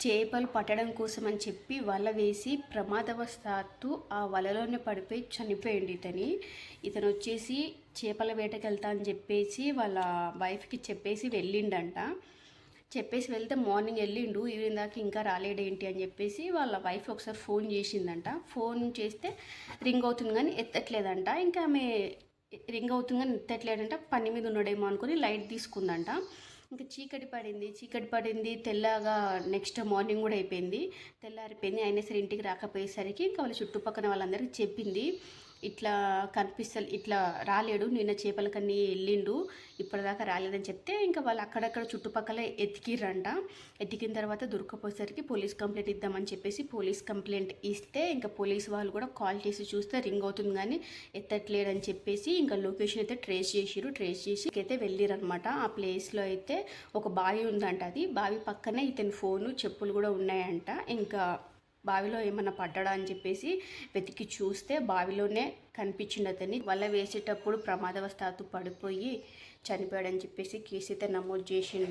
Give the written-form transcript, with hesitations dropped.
చేపలు పట్టడం కోసం అని చెప్పి వల వేసి ప్రమాదవశాత్తు ఆ వలలోనే పడిపోయి చనిపోయింది ఇతను వచ్చేసి చేపల వేటకి వెళ్తా అని చెప్పేసి వాళ్ళ వైఫ్కి చెప్పేసి వెళ్ళిండంట. చెప్పేసి వెళ్తే మార్నింగ్ వెళ్ళిండు, ఈవినింగ్ దాకా ఇంకా రాలేడేంటి అని చెప్పేసి వాళ్ళ వైఫ్ ఒకసారి ఫోన్ చేసిందంట. ఫోన్ చేస్తే రింగ్ అవుతుంది కానీ ఎత్తట్లేదంట. ఇంకా ఆమె రింగ్ అవుతుంది కానీ ఎత్తట్లేదంట, పని మీద ఉన్నాడేమో అనుకుని లైట్ తీసుకుందంట. ఇంకా చీకటి పడింది తెల్లగా నెక్స్ట్ మార్నింగ్ కూడా అయిపోయింది, తెల్లారిపోయింది. అయినా సరే ఇంటికి రాకపోయేసరికి ఇంకా వాళ్ళ చుట్టుపక్కల వాళ్ళందరికీ చెప్పింది, ఇట్లా ఇట్లా రాలేడు, నిన్న చేపలకన్నీ వెళ్ళిండు, ఇప్పటిదాకా రాలేదని చెప్తే ఇంకా వాళ్ళు అక్కడక్కడ చుట్టుపక్కల ఎతికిర్రంట. ఎతికిన తర్వాత దొరకపోయేసరికి పోలీస్ కంప్లైంట్ ఇద్దామని చెప్పేసి పోలీస్ కంప్లైంట్ ఇస్తే ఇంకా పోలీస్ వాళ్ళు కూడా కాల్ చేసి చూస్తే రింగ్ అవుతుంది కానీ ఎత్తట్లేడని చెప్పేసి ఇంకా లొకేషన్ అయితే ట్రేస్ చేసి అయితే వెళ్ళిరనమాట. ఆ ప్లేస్లో అయితే ఒక బావి ఉందంట, అది బావి పక్కనే ఇతని ఫోను చెప్పులు కూడా ఉన్నాయంట. ఇంకా బావిలో ఏమన్నా పడ్డా అని చెప్పేసి వెతికి చూస్తే బావిలోనే కనిపించింది. అతన్ని వల వేసేటప్పుడు ప్రమాదవశాత్తు పడిపోయి చనిపోయాడని చెప్పేసి కేసు అయితే నమోదు చేసిండ.